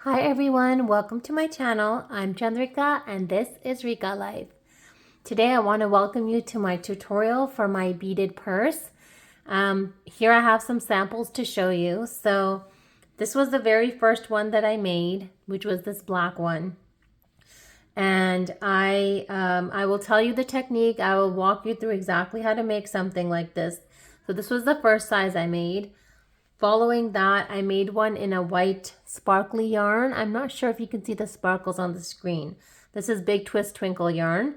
Hi everyone, welcome to my channel. I'm Chandrika and this is RIKA Life. Today I want to welcome you to my tutorial for my beaded purse. Here I have some samples to show you. So this was the very first one that I made, which was this black one. And I will tell you the technique. I will walk you through exactly how to make something like this. So this was the first size I made. Following that, I made one in a white sparkly yarn. I'm not sure if you can see the sparkles on the screen. This is Big Twist Twinkle yarn.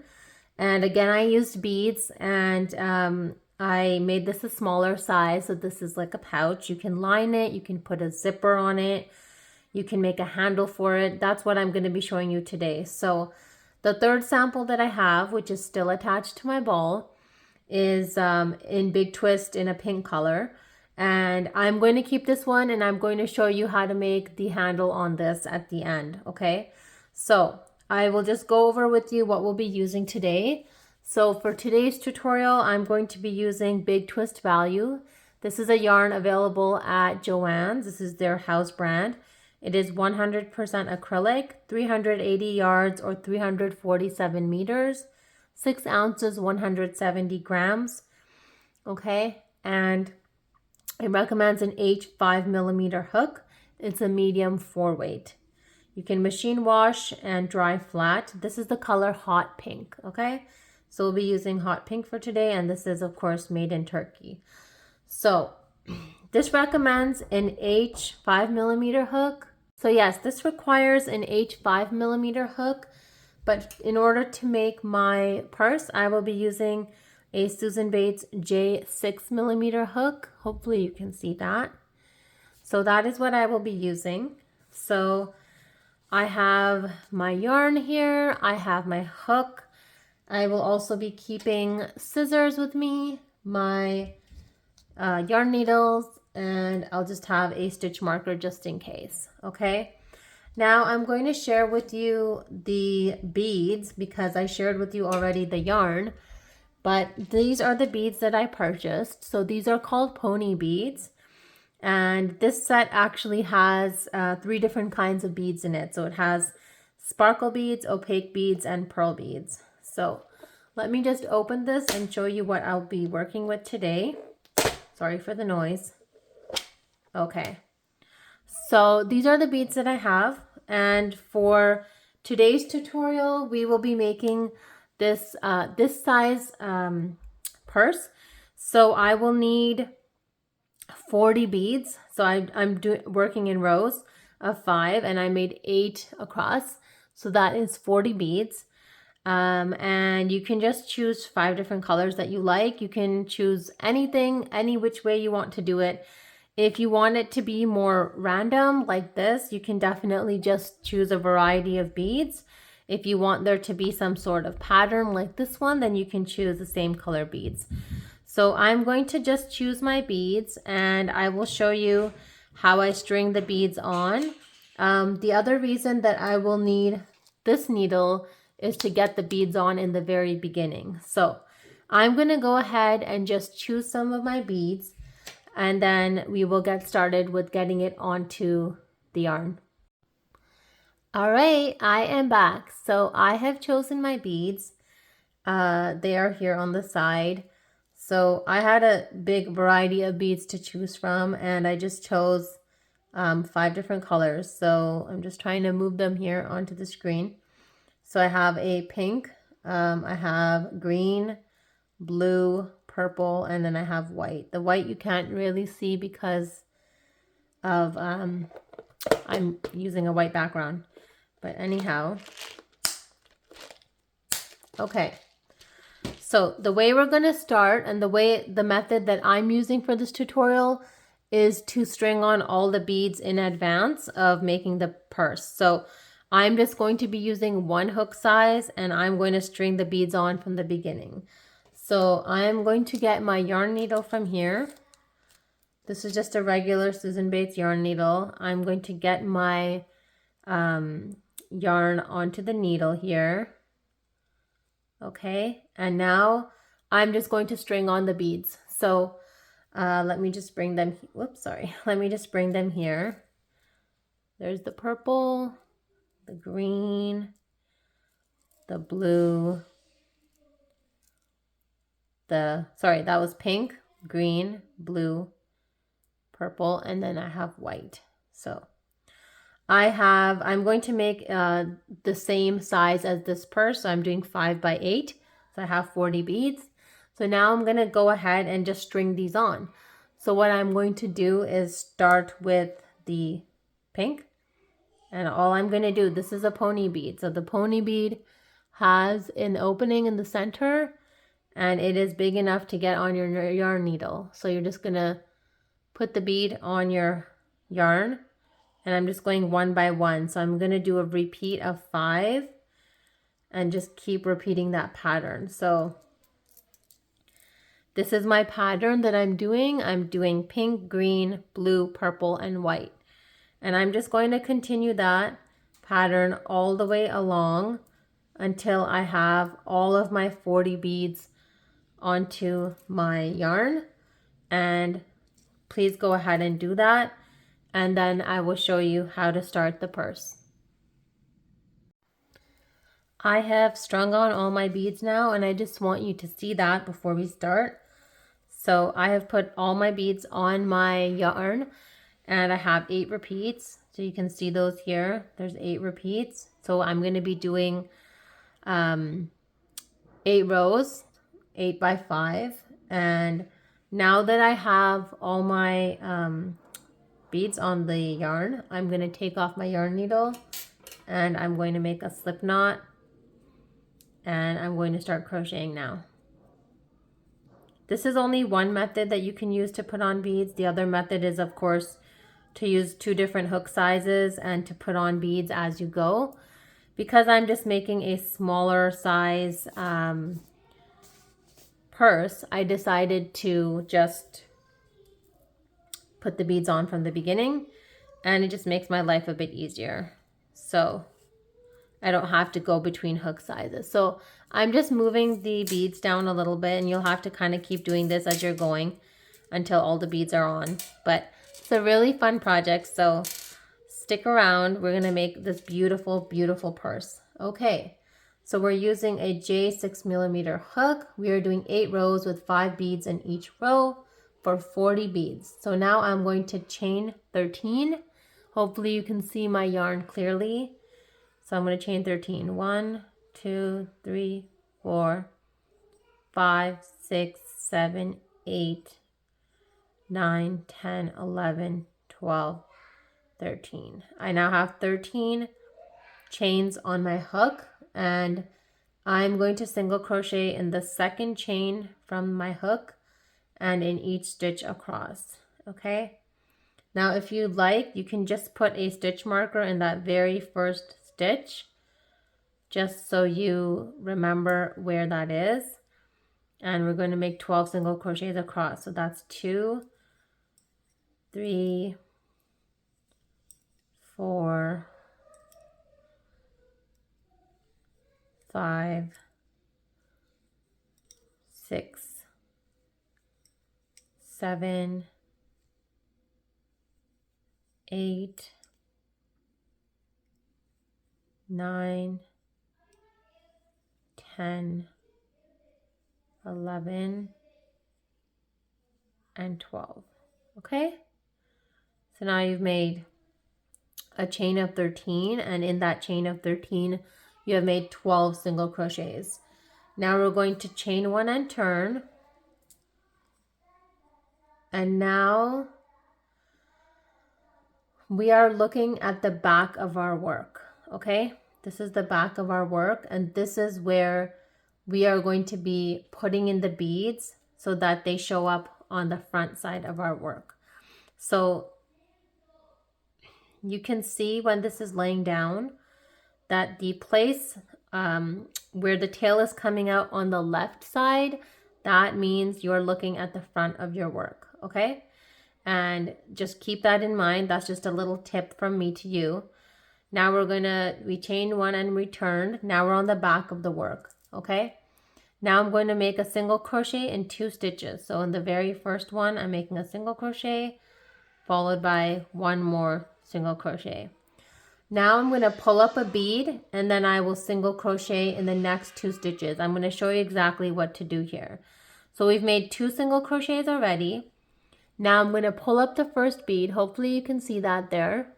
And again, I used beads and I made this a smaller size. So this is like a pouch. You can line it. You can put a zipper on it. You can make a handle for it. That's what I'm going to be showing you today. So the third sample that I have, which is still attached to my ball, is in Big Twist in a pink color. And I'm going to keep this one and I'm going to show you how to make the handle on this at the end, okay? So I will just go over with you what we'll be using today. So for today's tutorial, I'm going to be using Big Twist Value. This is a yarn available at Joann's. This is their house brand. It is 100% acrylic, 380 yards or 347 meters, 6 ounces, 170 grams, okay? And it recommends an H 5mm hook. It's a medium 4 weight. You can machine wash and dry flat. This is the color hot pink, okay? So we'll be using hot pink for today, and this is of course made in Turkey. So this recommends an H 5mm hook. So yes, this requires an H 5mm hook, but in order to make my purse, I will be using a Susan Bates J 6mm hook. Hopefully you can see that. So that is what I will be using. So I have my yarn here. I have my hook. I will also be keeping scissors with me, my yarn needles, and I'll just have a stitch marker just in case, okay? Now I'm going to share with you the beads because I shared with you already the yarn. But these are the beads that I purchased. So these are called pony beads. And this set actually has 3 different kinds of beads in it. So it has sparkle beads, opaque beads, and pearl beads. So let me just open this and show you what I'll be working with today. Sorry for the noise. Okay. So these are the beads that I have. And for today's tutorial, we will be making this size purse. So I will need 40 beads. So I'm working in rows of 5 and I made 8 across. So that is 40 beads. And you can just choose 5 different colors that you like. You can choose anything, any which way you want to do it. If you want it to be more random like this, you can definitely just choose a variety of beads. If you want there to be some sort of pattern like this one, then you can choose the same color beads. So I'm going to just choose my beads and I will show you how I string the beads on. The other reason that I will need this needle is to get the beads on in the very beginning. So I'm going to go ahead and just choose some of my beads and then we will get started with getting it onto the yarn. All right, I am back. So I have chosen my beads. They are here on the side. So I had a big variety of beads to choose from and I just chose 5 different colors. So I'm just trying to move them here onto the screen. So I have a pink, I have green, blue, purple, and then I have white. The white you can't really see because of I'm using a white background. But anyhow, okay. So the way we're going to start and the method that I'm using for this tutorial is to string on all the beads in advance of making the purse. So I'm just going to be using 1 hook size and I'm going to string the beads on from the beginning. So I'm going to get my yarn needle from here. This is just a regular Susan Bates yarn needle. I'm going to get my yarn onto the needle here. Okay, and now I'm just going to string on the beads. So let me just bring them, whoops, sorry. Let me just bring them here. There's the purple, the green, the blue, sorry, that was pink, green, blue, purple, and then I have white. So I'm going to make the same size as this purse. So I'm doing 5 by 8. So I have 40 beads. So now I'm going to go ahead and just string these on. So what I'm going to do is start with the pink. And all I'm going to do, this is a pony bead. So the pony bead has an opening in the center and it is big enough to get on your yarn needle. So you're just going to put the bead on your yarn. And I'm just going 1 by 1. So I'm going to do a repeat of 5 and just keep repeating that pattern. So this is my pattern that I'm doing. I'm doing pink, green, blue, purple, and white. And I'm just going to continue that pattern all the way along until I have all of my 40 beads onto my yarn. And please go ahead and do that. And then I will show you how to start the purse. I have strung on all my beads now, and I just want you to see that before we start. So I have put all my beads on my yarn, and I have 8 repeats. So you can see those here. There's 8 repeats. So I'm going to be doing 8 rows, 8 by 5. And now that I have all my beads on the yarn, I'm going to take off my yarn needle and I'm going to make a slip knot, and I'm going to start crocheting now. This is only one method that you can use to put on beads. The other method is, of course, to use 2 different hook sizes and to put on beads as you go. Because I'm just making a smaller size purse, I decided to just put the beads on from the beginning, and it just makes my life a bit easier. So I don't have to go between hook sizes. So I'm just moving the beads down a little bit, and you'll have to kind of keep doing this as you're going until all the beads are on. But it's a really fun project, so stick around. We're gonna make this beautiful, beautiful purse. Okay, so we're using a J6mm hook. We are doing 8 rows with 5 beads in each row for 40 beads. So now I'm going to chain 13. Hopefully you can see my yarn clearly. So I'm going to chain 13. 1, 2, 3, 4, 5, 6, 7, 8, 9, 10, 11, 12, 13. I now have 13 chains on my hook, and I'm going to single crochet in the second chain from my hook and in each stitch across. Okay, now if you'd like, you can just put a stitch marker in that very first stitch just so you remember where that is. And we're going to make 12 single crochets across. So that's 2, 3, 4, 5, 6, 7, 8, 9, 10, 11, and 12. Okay, so now you've made a chain of 13, and in that chain of 13 you have made 12 single crochets. Now we're going to chain 1 and turn, and now we are looking at the back of our work. Okay, this is the back of our work, and this is where we are going to be putting in the beads so that they show up on the front side of our work. So you can see when this is laying down that the place where the tail is coming out on the left side, that means you're looking at the front of your work. Okay, and just keep that in mind. That's just a little tip from me to you. Now we chained 1 and returned. Now we're on the back of the work. Okay, now I'm going to make a single crochet in 2 stitches. So in the very first one, I'm making a single crochet followed by 1 more single crochet. Now I'm going to pull up a bead and then I will single crochet in the next 2 stitches. I'm going to show you exactly what to do here. So we've made 2 single crochets already. Now I'm going to pull up the first bead. Hopefully you can see that there.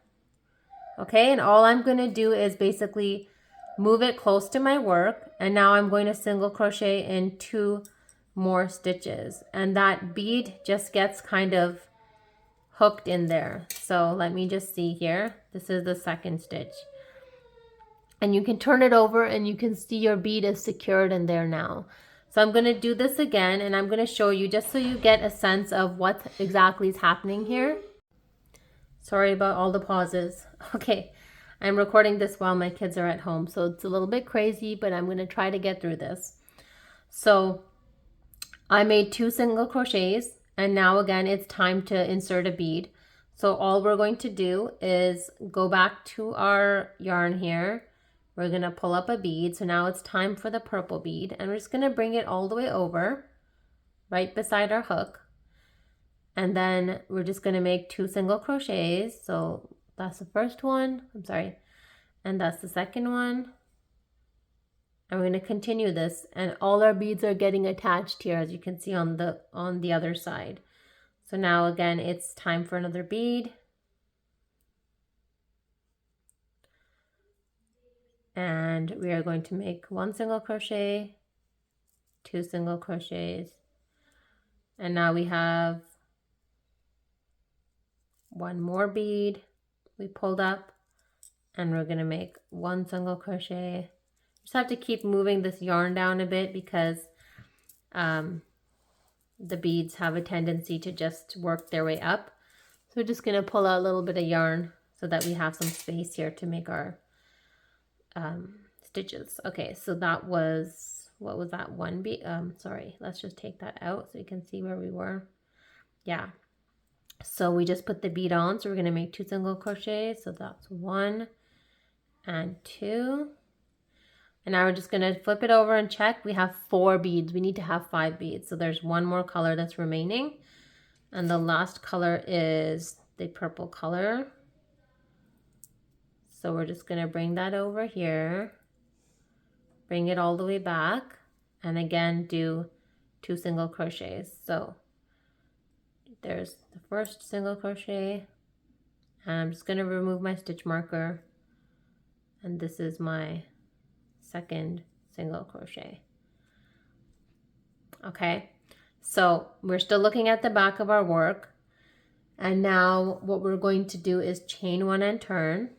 Okay, and all I'm going to do is basically move it close to my work, and now I'm going to single crochet in 2 more stitches, and that bead just gets kind of hooked in there. So let me just see here. This is the second stitch, and you can turn it over and you can see your bead is secured in there now. So I'm going to do this again, and I'm going to show you just so you get a sense of what exactly is happening here. Sorry about all the pauses. Okay, I'm recording this while my kids are at home, so it's a little bit crazy, but I'm going to try to get through this. So I made 2 single crochets, and now again it's time to insert a bead. So all we're going to do is go back to our yarn here. We're going to pull up a bead. So now it's time for the purple bead, and we're just going to bring it all the way over right beside our hook. And then we're just going to make 2 single crochets. So that's the first one, and that's the second one. And we're going to continue this, and all our beads are getting attached here, as you can see on the other side. So now again, it's time for another bead. And we are going to make 1 single crochet, 2 single crochets, and now we have 1 more bead we pulled up, and we're going to make 1 single crochet. Just have to keep moving this yarn down a bit because the beads have a tendency to just work their way up. So we're just going to pull out a little bit of yarn so that we have some space here to make our stitches. Okay, so that was, what was that, 1 bead? Sorry, let's just take that out so you can see where we were. Yeah. So we just put the bead on, so we're going to make 2 single crochets. So that's 1 and 2. And now we're just going to flip it over and check. We have 4 beads. We need to have 5 beads. So there's 1 more color that's remaining. And the last color is the purple color. So we're just going to bring that over here. Bring it all the way back. And again, do 2 single crochets. So there's the first single crochet, and I'm just going to remove my stitch marker, and this is my second single crochet. Okay, so we're still looking at the back of our work, and now what we're going to do is chain 1 and turn.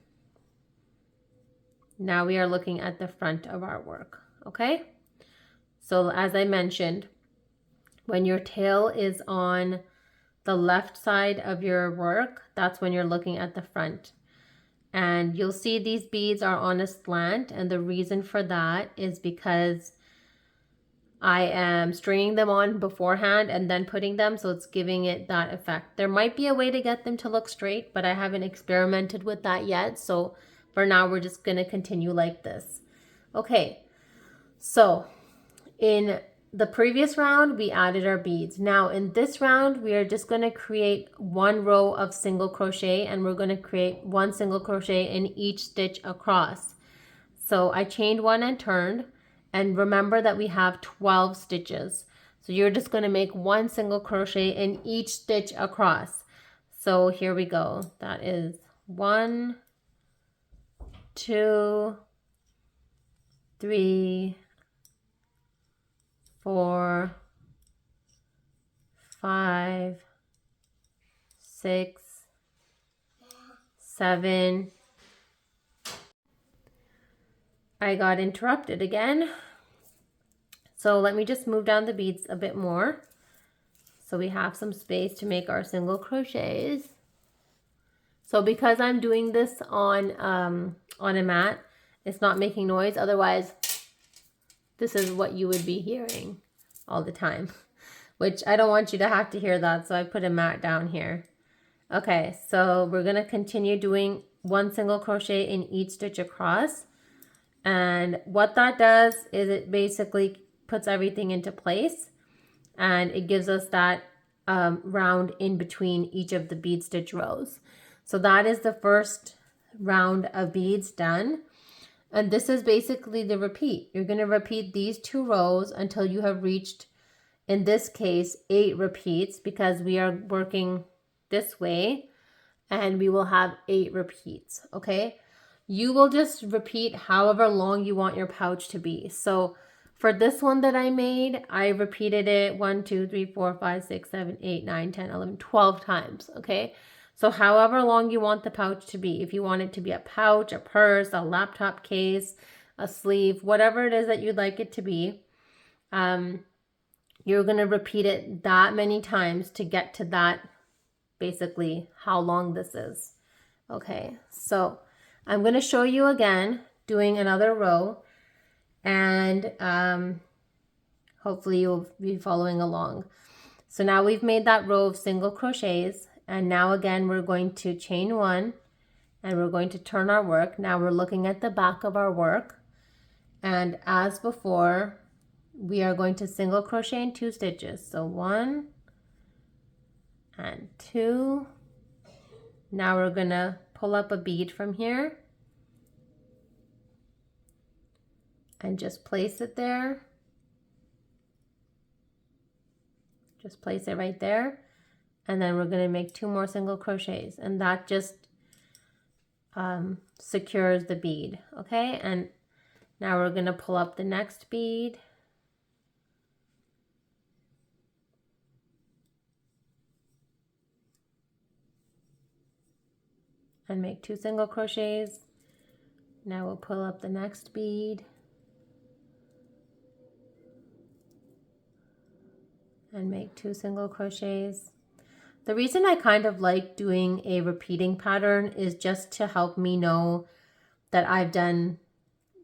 Now we are looking at the front of our work. Okay, so as I mentioned, when your tail is on the left side of your work, that's when you're looking at the front. And you'll see these beads are on a slant, and the reason for that is because I am stringing them on beforehand and then putting them, so it's giving it that effect. There might be a way to get them to look straight, but I haven't experimented with that yet, so for now we're just going to continue like this. Okay, so in the previous round, we added our beads. Now in this round, we are just going to create 1 row of single crochet, and we're going to create 1 single crochet in each stitch across. So I chained 1 and turned, and remember that we have 12 stitches. So you're just going to make 1 single crochet in each stitch across. So here we go. That is 1, 2, 3, 4, 5, 6, 7. I got interrupted again. So let me just move down the beads a bit more so we have some space to make our single crochets. So because I'm doing this on a mat, it's not making noise. Otherwise, this is what you would be hearing all the time, which I don't want you to have to hear that. So I put a mat down here. Okay, so we're going to continue doing 1 single crochet in each stitch across. And what that does is it basically puts everything into place, and it gives us that round in between each of the bead stitch rows. So that is the first round of beads done. And this is basically the repeat. You're going to repeat these 2 rows until you have reached, in this case, 8 repeats, because we are working this way and we will have 8 repeats. Okay. You will just repeat however long you want your pouch to be. So for this one that I made, I repeated it 1, 2, 3, 4, 5, 6, 7, 8, 9, 10, 11, 12 times. Okay. So however long you want the pouch to be, if you want it to be a pouch, a purse, a laptop case, a sleeve, whatever it is that you'd like it to be, you're going to repeat it that many times to get to that, basically how long this is. Okay, so I'm going to show you again doing another row, and hopefully you'll be following along. So now we've made that row of single crochets, and now again we're going to chain 1 and we're going to turn our work. Now we're looking at the back of our work, and as before we are going to single crochet in 2 stitches. So 1 and 2. Now we're going to pull up a bead from here and just place it there. Just place it right there. And then we're going to make 2 more single crochets, and that just secures the bead. Okay, and now we're going to pull up the next bead. And make 2 single crochets. Now we'll pull up the next bead and make 2 single crochets. The reason I kind of like doing a repeating pattern is just to help me know that I've done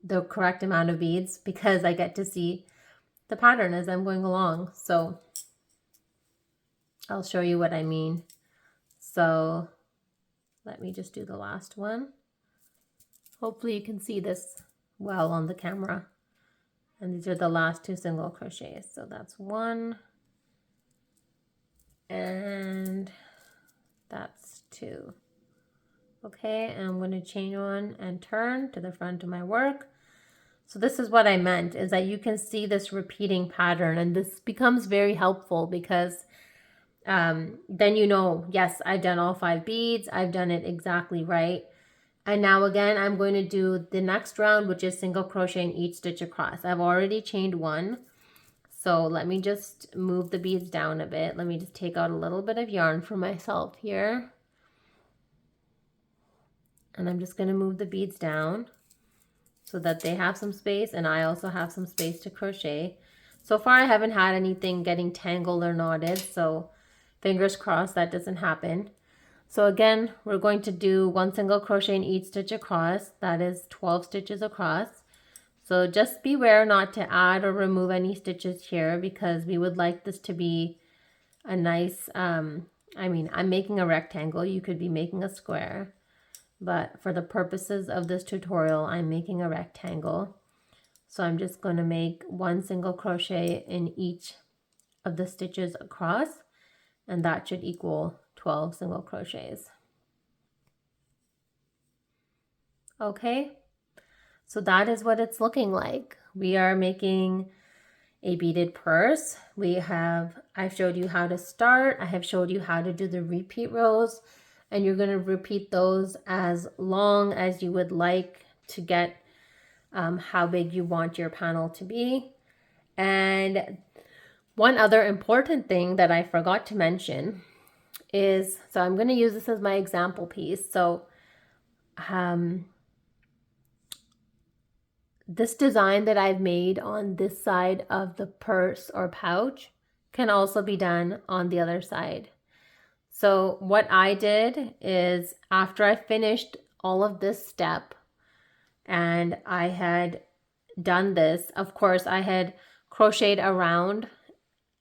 the correct amount of beads, because I get to see the pattern as I'm going along. So I'll show you what I mean. So let me just do the last one. Hopefully you can see this well on the camera. And these are the last 2 single crochets. So that's 1 and that's 2. Okay, and I'm going to chain 1 and turn to the front of my work. So this is what I meant, is that you can see this repeating pattern, and this becomes very helpful because then you know, yes, I've done all 5 beads, I've done it exactly right. And now again, I'm going to do the next round, which is single crochet in each stitch across. I've already chained 1. So let me just move the beads down a bit. Let me just take out a little bit of yarn for myself here. And I'm just going to move the beads down so that they have some space and I also have some space to crochet. So far I haven't had anything getting tangled or knotted, so fingers crossed that doesn't happen. So again, we're going to do 1 single crochet in each stitch across. That is 12 stitches across. So just beware not to add or remove any stitches here, because we would like this to be a nice, I'm making a rectangle. You could be making a square, but for the purposes of this tutorial, I'm making a rectangle. So I'm just going to make 1 single crochet in each of the stitches across, and that should equal 12 single crochets. Okay. So that is what it's looking like. We are making a beaded purse. I've showed you how to start. I have showed you how to do the repeat rows, and you're going to repeat those as long as you would like to get how big you want your panel to be. And one other important thing that I forgot to mention is, so I'm going to use this as my example piece. So this design that I've made on this side of the purse or pouch can also be done on the other side. So what I did is, after I finished all of this step and I had done this, of course I had crocheted around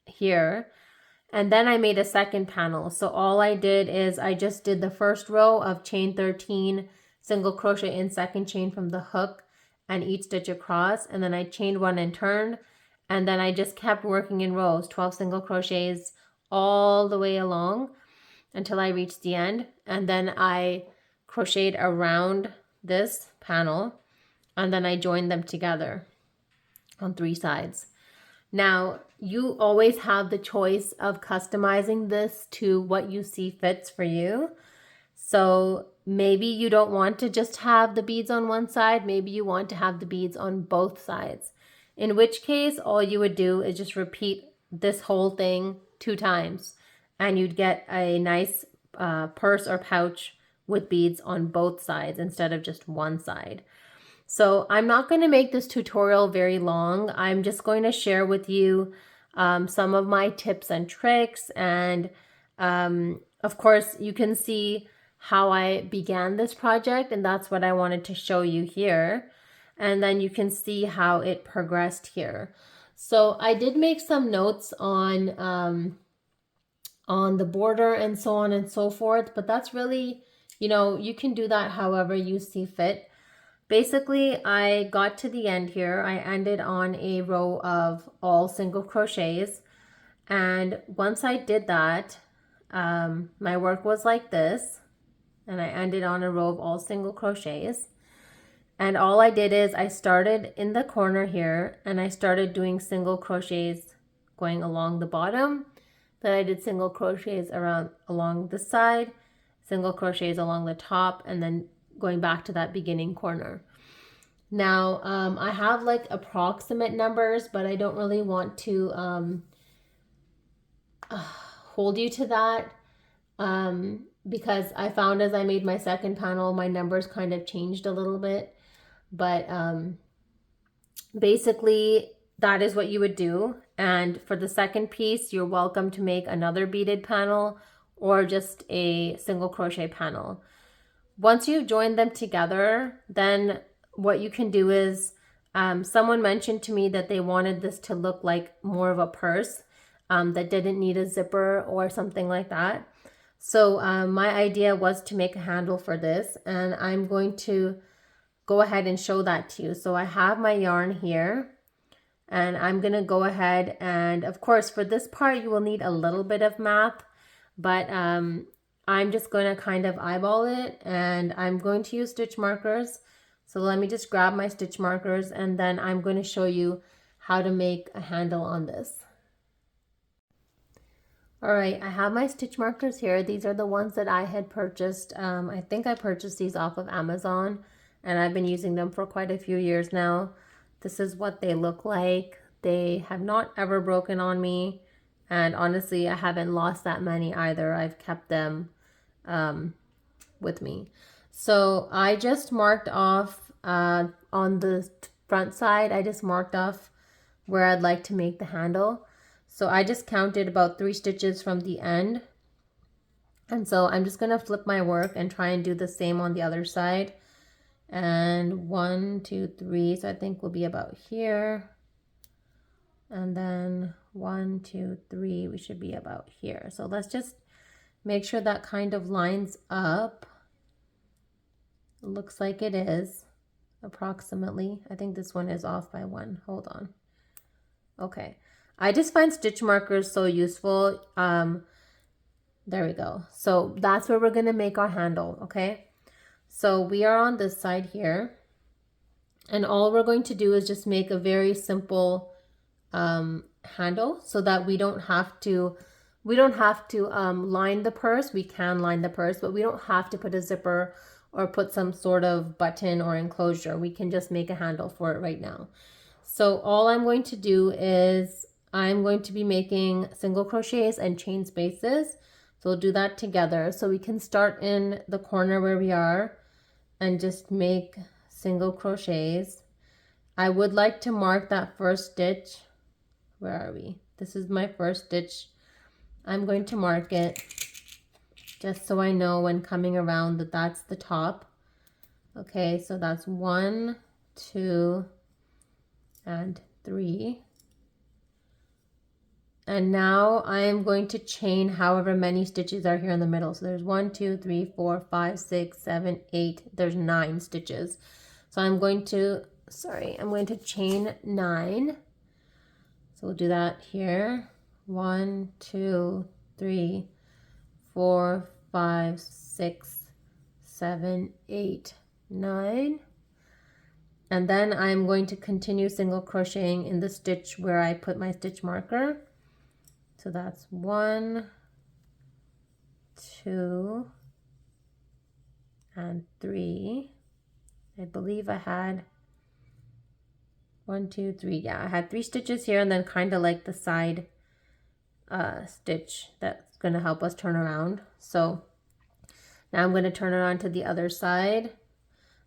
here, and then I made a second panel. So all I did is I just did the first row of chain 13 single crochet in second chain from the hook and each stitch across, and then I chained 1 and turned, and then I just kept working in rows, 12 single crochets all the way along until I reached the end. And then I crocheted around this panel, and then I joined them together on 3 sides. Now, you always have the choice of customizing this to what you see fits for you. So maybe you don't want to just have the beads on one side. Maybe you want to have the beads on both sides. In which case, all you would do is just repeat this whole thing 2 times, and you'd get a nice purse or pouch with beads on both sides instead of just one side. So I'm not going to make this tutorial very long. I'm just going to share with you some of my tips and tricks. And of course, you can see how I began this project, and that's what I wanted to show you here. And then you can see how it progressed here. So I did make some notes on the border and so on and so forth, but that's really, you know, you can do that however you see fit. Basically, I got to the end here. I ended on a row of all single crochets. And once I did that, my work was like this. And I ended on a row of all single crochets. And all I did is I started in the corner here, and I started doing single crochets going along the bottom. Then I did single crochets along the side, single crochets along the top, and then going back to that beginning corner. Now, I have like approximate numbers, but I don't really want to hold you to that because I found as I made my second panel, my numbers kind of changed a little bit. But basically, that is what you would do. And for the second piece, you're welcome to make another beaded panel or just a single crochet panel. Once you've joined them together, then what you can do is, someone mentioned to me that they wanted this to look like more of a purse that didn't need a zipper or something like that. So my idea was to make a handle for this, and I'm going to go ahead and show that to you. So I have my yarn here, and I'm going to go ahead and, of course, for this part, you will need a little bit of math, but I'm just going to kind of eyeball it, and I'm going to use stitch markers. So let me just grab my stitch markers, and then I'm going to show you how to make a handle on this. All right, I have my stitch markers here. These are the ones that I had purchased. I think I purchased these off of Amazon, and I've been using them for quite a few years now. This is what they look like. They have not ever broken on me, and honestly, I haven't lost that many either. I've kept them with me. So I just marked off on the front side, I just marked off where I'd like to make the handle. So I just counted about 3 stitches from the end. And so I'm just going to flip my work and try and do the same on the other side. And 1, 2, 3. So I think we'll be about here. And then 1, 2, 3. We should be about here. So let's just make sure that kind of lines up. It looks like it is approximately. I think this one is off by 1. Hold on. Okay. I just find stitch markers so useful. There we go. So that's where we're going to make our handle. Okay. So we are on this side here, and all we're going to do is just make a very simple handle so that we don't have to line the purse. We can line the purse, but we don't have to put a zipper or put some sort of button or enclosure. We can just make a handle for it right now. So all I'm going to do is I'm going to be making single crochets and chain spaces. So we'll do that together. So we can start in the corner where we are and just make single crochets. I would like to mark that first stitch. Where are we? This is my first stitch. I'm going to mark it just so I know when coming around that that's the top. Okay, so that's 1, 2, and 3. And now I am going to chain however many stitches are here in the middle. So there's 1, 2, 3, 4, 5, 6, 7, 8. There's 9 stitches. So I'm going to chain 9. So we'll do that here. 1, 2, 3, 4, 5, 6, 7, 8, 9. And then I'm going to continue single crocheting in the stitch where I put my stitch marker. So that's 1, 2, and 3. I believe I had 1, 2, 3. Yeah, I had 3 stitches here, and then kind of like the side stitch that's going to help us turn around. So now I'm going to turn it on to the other side.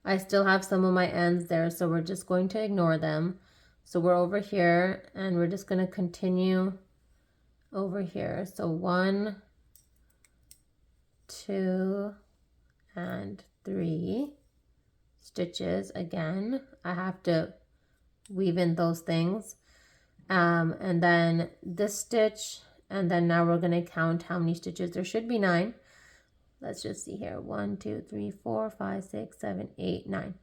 I still have some of my ends there, so we're just going to ignore them. So we're over here, and we're just going to continue over here. So 1, 2, and 3 stitches. Again, I have to weave in those things. And then this stitch, and then now we're going to count how many stitches. There should be 9. Let's just see here. 1, 2, 3, 4, 5, 6, 7, 8, 9.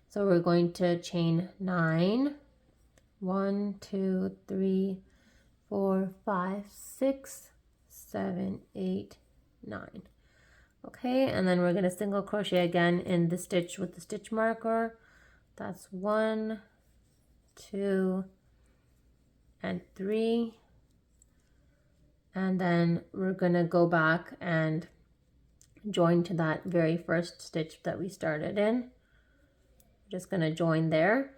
So we're going to chain 9. 1, 2, 3, 4, 5, 6, 7, 8, 9. Okay, and then we're going to single crochet again in the stitch with the stitch marker. That's 1, 2, and 3. And then we're going to go back and join to that very first stitch that we started in. Just going to join there.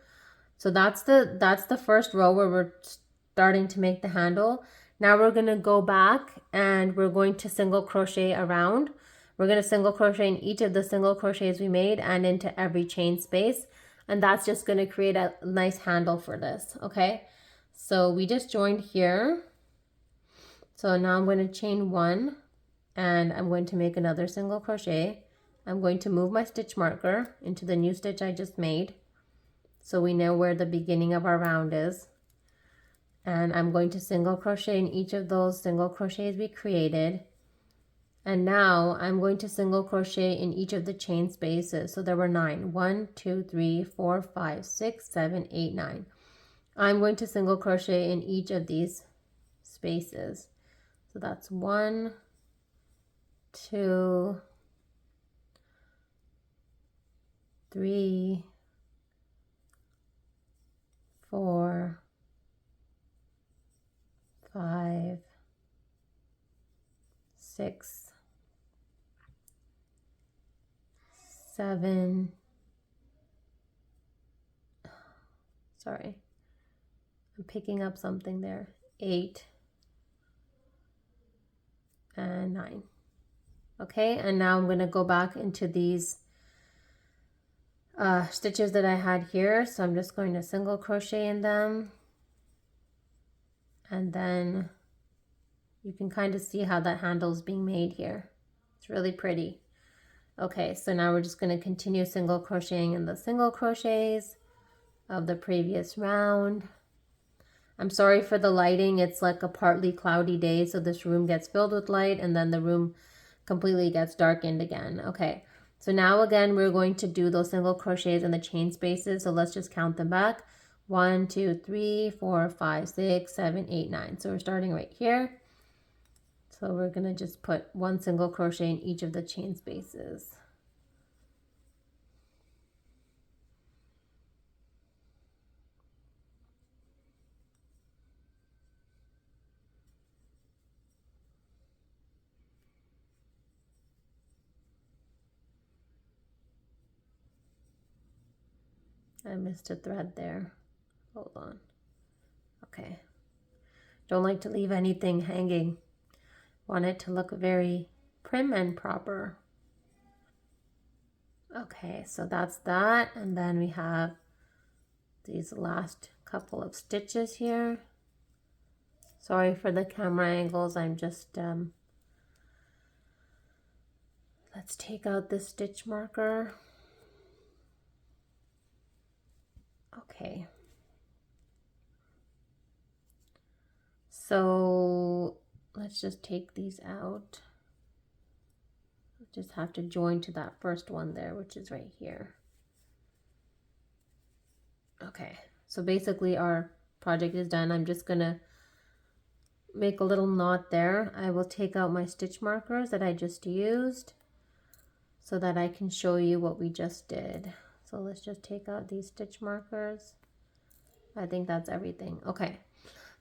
So that's the first row where we're starting to make the handle. Now we're going to go back and we're going to single crochet around. We're going to single crochet in each of the single crochets we made and into every chain space, and that's just going to create a nice handle for this. Okay, so we just joined here. So now I'm going to chain 1, and I'm going to make another single crochet. I'm going to move my stitch marker into the new stitch I just made, so we know where the beginning of our round is. And I'm going to single crochet in each of those single crochets we created. And now I'm going to single crochet in each of the chain spaces. So there were 9. 1, 2, 3, 4, 5, 6, 7, 8, 9. I'm going to single crochet in each of these spaces. So that's 1, 2, 3, 4, 5, 6, 7, sorry, I'm picking up something there, 8, and 9. Okay, and now I'm going to go back into these stitches that I had here. So I'm just going to single crochet in them, and then you can kind of see how that handle is being made here. It's really pretty. Okay, so now we're just going to continue single crocheting in the single crochets of the previous round. I'm sorry for the lighting. It's like a partly cloudy day, so this room gets filled with light and then the room completely gets darkened again. Okay, so now again we're going to do those single crochets in the chain spaces. So let's just count them back. 1, 2, 3, 4, 5, 6, 7, 8, 9. So we're starting right here. So we're going to just put 1 single crochet in each of the chain spaces. I missed a thread there. Hold on. Okay. Don't like to leave anything hanging. Want it to look very prim and proper. Okay, so that's that. And then we have these last couple of stitches here. Sorry for the camera angles. I'm just, let's take out this stitch marker. Okay. So let's just take these out. Just have to join to that first one there, which is right here. Okay, so basically our project is done. I'm just gonna make a little knot there. I will take out my stitch markers that I just used. so that I can show you what we just did. So let's just take out these stitch markers. I think that's everything. Okay.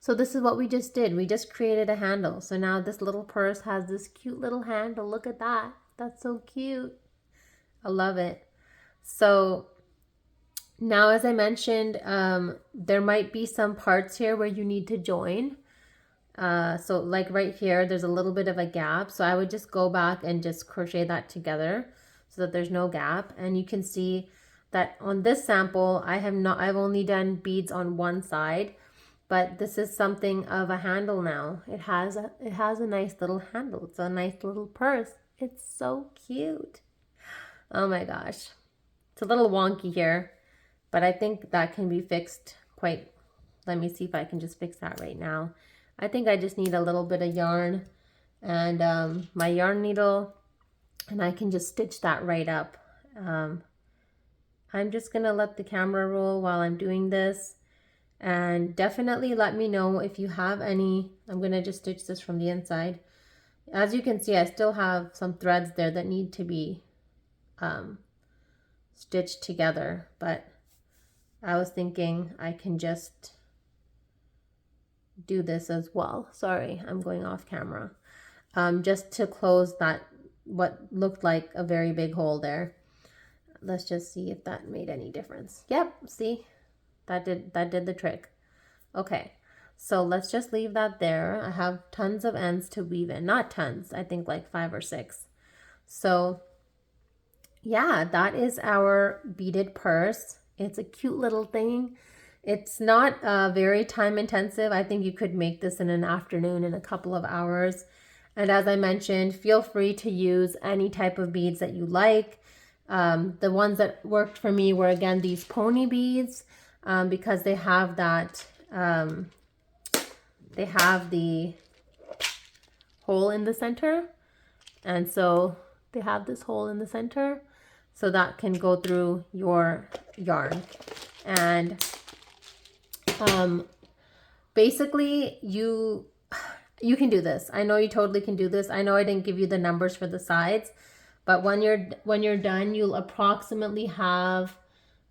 So this is what we just did. We just created a handle. So now this little purse has this cute little handle. Look at that. That's so cute. I love it. So now, as I mentioned, there might be some parts here where you need to join. So like right here, there's a little bit of a gap. So I would just go back and just crochet that together so that there's no gap. And you can see that on this sample, I've only done beads on one side, but this is something of a handle now. It has a nice little handle. It's a nice little purse. It's so cute. Oh my gosh. It's a little wonky here, but I think that can be fixed quite. Let me see if I can just fix that right now. I think I just need a little bit of yarn and my yarn needle, and I can just stitch that right up. I'm just gonna let the camera roll while I'm doing this, and definitely let me know if you have any. I'm gonna just stitch this from the inside. As you can see, I still have some threads there that need to be stitched together, but I was thinking I can just do this as well. Sorry, I'm going off camera. Just to close that, what looked like a very big hole there. Let's just see if that made any difference. Yep, see, that did the trick. Okay, so let's just leave that there. I have tons of ends to weave in. Not tons, I think like 5 or 6. So yeah, that is our beaded purse. It's a cute little thing. It's not very time intensive. I think you could make this in an afternoon, in a couple of hours. And as I mentioned, feel free to use any type of beads that you like. The ones that worked for me were, again, these pony beads, because they have that, they have the hole in the center. And so they have this hole in the center, so that can go through your yarn. And basically you can do this. I know you totally can do this. I know I didn't give you the numbers for the sides, but when you're done, you'll approximately have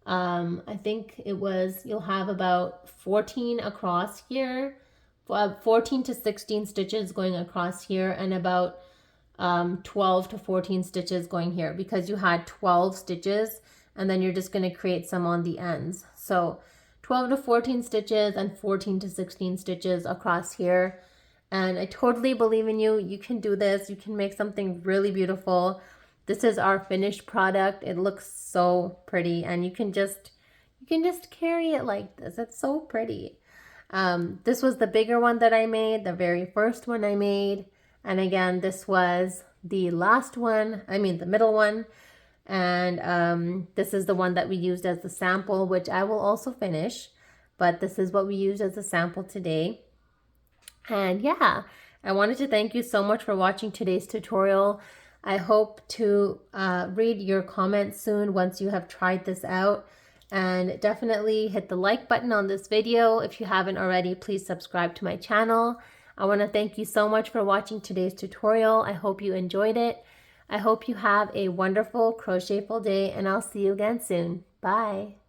I think you'll have about 14 across here, 14 to 16 stitches going across here, and about 12 to 14 stitches going here, because you had 12 stitches and then you're just going to create some on the ends. So 12 to 14 stitches and 14 to 16 stitches across here. And I totally believe in you. You can do this. You can make something really beautiful. This is our finished product. It looks so pretty, and you can just carry it like this. It's so pretty. This was the bigger one that I made, the very first one I made. And again, this was the last one, I mean the middle one. And this is the one that we used as the sample, which I will also finish. But this is what we used as a sample today. And yeah, I wanted to thank you so much for watching today's tutorial. I hope to read your comments soon once you have tried this out. And definitely hit the like button on this video. If you haven't already, please subscribe to my channel. I want to thank you so much for watching today's tutorial. I hope you enjoyed it. I hope you have a wonderful crochetful day, and I'll see you again soon. Bye.